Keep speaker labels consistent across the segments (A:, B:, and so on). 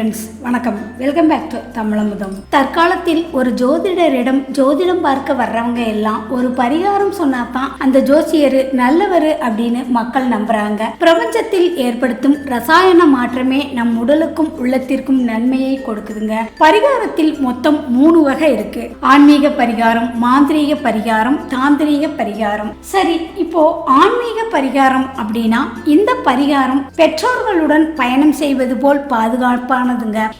A: Friends, வணக்கம். Welcome back to Tamilamudham. தற்காலத்தில் ஒரு ஜோதிடரிடம் ஜோதிடம் பார்க்க வர்றவங்க எல்லாம் ஒரு பரிகாரம் சொன்னாதான் அந்த ஜோசியர் நல்லவர் அப்படின்னு மக்கள் நம்புறாங்க. பிரபஞ்சத்தில் ஏற்படுத்தும் ரசாயன மாற்றமே நம் உடலுக்கும் உள்ளத்திற்கும் நன்மையை கொடுக்குதுங்க. பரிகாரத்தில் மொத்தம் 3 வகை இருக்கு. ஆன்மீக பரிகாரம், மாந்திரீக பரிகாரம், தாந்திரீக பரிகாரம். சரி, இப்போ ஆன்மீக பரிகாரம் அப்படின்னா இந்த பரிகாரம் பெற்றோர்களுடன் பயணம் செய்வது போல் பாதுகாப்பானதுங்க.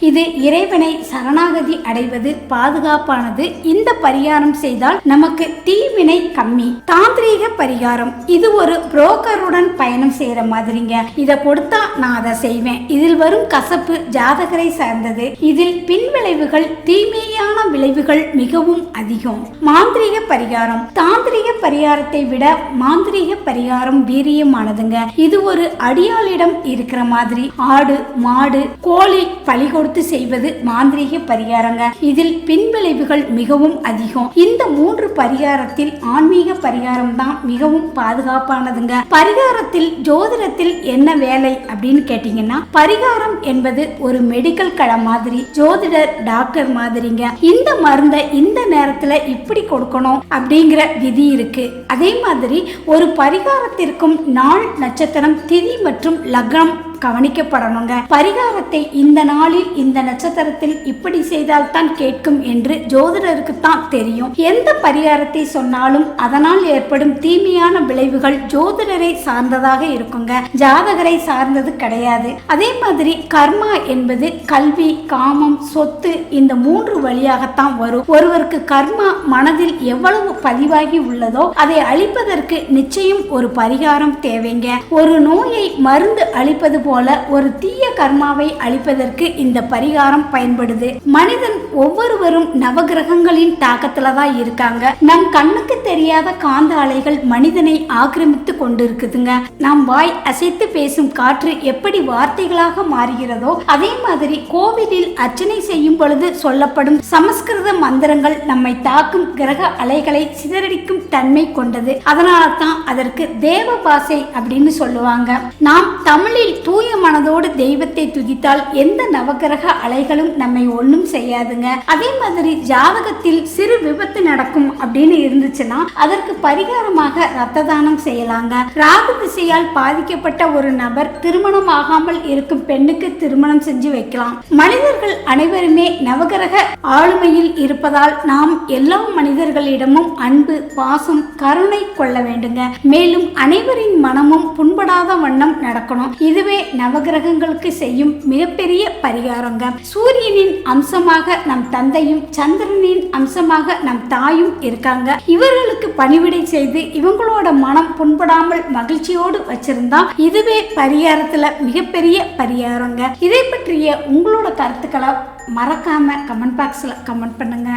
A: இது இறைவனை சரணாகதி அடைவது பாதுகாப்பானது. இந்த பரிகாரம் செய்தால் நமக்கு தீவினை கம்மி. தாந்திரீக பரிகாரம் இது ஒரு புரோக்கருடன் பயணம் செய்யற மாதிரிங்க. இத கொடுத்தா நான் அதை செய்வேன், இதில் வரும் கசப்பு ஜாதகரை சார்ந்தது, இதில் பின் விளைவுகள் தீமையான விளைவுகள் மிகவும் அதிகம். மாந்திரீக பரிகாரம் தாந்திரீக பரிகாரத்தை விட மாந்திரீக பரிகாரம் வீரியமானதுங்க. இது ஒரு அடியாளிடம் இருக்கிற மாதிரி ஆடு மாடு கோழி பலி கொடுத்து செய்வது மாந்திரீக பரிகாரங்க. இதில் பின்விளைவுகள் மிகவும் அதிகம். இந்த 3 பரிகாரத்தில் ஆன்மீக பரிகாரம் தான் மிகவும் பாதுகாப்பானதுங்க. பரிகாரத்தில் ஜோதிடத்தில் என்ன வேலை அப்படின்னு கேட்டீங்கன்னா, பரிகாரம் என்பது ஒரு மெடிக்கல் கடை மாதிரி, ஜோதிடர் டாக்டர் மாதிரிங்க. இந்த மருந்தை இந்த நேரத்துல இப்படி கொடுக்கணும் அப்படிங்கிற விதி இருக்கு. அதே மாதிரி ஒரு பரிகாரத்திற்கும் நாள், நட்சத்திரம், திதி மற்றும் லக்னம் கவனிக்கப்படணுங்க. பரிகாரத்தை இந்த நாளில் இந்த நட்சத்திரத்தில் இப்படி செய்தால் தான் கேட்கும் என்று ஜோதிடருக்கு தான் தெரியும். எந்த பரிகாரத்தை சொன்னாலும் அதனால் ஏற்படும் தீமையான விளைவுகள் ஜோதிடரை சார்ந்ததாக இருக்குங்க, ஜாதகரை சார்ந்தது கிடையாது. அதே மாதிரி கர்மா என்பது கல்வி, காமம், சொத்து, இந்த 3 வழியாகத்தான் வரும். ஒருவருக்கு கர்மா மனதில் எவ்வளவு பதிவாகி உள்ளதோ அதை அழிப்பதற்கு நிச்சயம் ஒரு பரிகாரம் தேவைங்க. ஒரு நோயை மருந்து அழிப்பது போல ஒரு தீய கர்மாவை அழிப்பதற்கு இந்த பரிகாரம் பயன்படுது. மனிதன் ஒவ்வொருவரும் நவகிரகங்களின் தாக்கத்துல தான் இருக்காங்க. நம் கண்ணுக்கு தெரியாத காந்த அலைகள் மனிதனை ஆக்கிரமித்து கொண்டிருக்குதுங்க. நாம் வாய் அசைத்து பேசும் காற்று எப்படி வார்த்தைகளாக மாறுகிறதோ அதே மாதிரி கோவிலில் அர்ச்சனை செய்யும் பொழுது சொல்லப்படும் சமஸ்கிருத மந்திரங்கள் நம்மை தாக்கும் கிரக அலைகளை சிதறடிக்கும் தன்மை கொண்டது. அதனால தான் அதற்கு தேவ பாசை அப்படின்னு சொல்லுவாங்க. நாம் தமிழில் தூய மனதோடு தெய்வத்தை துதித்தால் எந்த நவகிரக அலைகளும் நம்மை ஒண்ணும் செய்யாதுங்க. அதே மாதிரி ஜாதகத்தில் சிறு விபத்து நடக்கும் அப்படின்னு இருந்துச்சுன்னா அதற்கு பரிகாரமாக ரத்த தானம் செய்யலாங்க. ராகு திசையால் பாதிக்கப்பட்ட ஒரு நபர் திருமணம் ஆகாமல் இருக்கும் பெண்ணுக்கு திருமணம் செஞ்சு வைக்கலாம். மனிதர்கள் அனைவருமே நவகிரக ஆளுமையில் இருப்பதால் நாம் எல்லா மனிதர்களிடமும் அன்பு, பாசம், கருணை கொள்ள வேண்டுங்க. மேலும் அனைவரின் மனமும் புண்படாத வண்ணம் நடக்கணும். இதுவே நவகிரகங்களுக்கு செய்யும் மிகப்பெரிய பரிகாரங்க. சூரியனின் அம்சமாக நம் தந்தையும் சந்திரனின் அம்சமாக நம் தாயும் இருக்காங்க. இவர்களுக்கு பணிவிடை செய்து இவங்களோட மனம் புண்படாமல் மகிழ்ச்சியோடு வச்சிருந்தா இதுவே பரிகாரத்துல மிகப்பெரிய பரிகாரங்க. இதை பற்றிய உங்களோட கருத்துக்களை மறக்காம கமெண்ட் பாக்ஸ்ல கமெண்ட் பண்ணுங்க.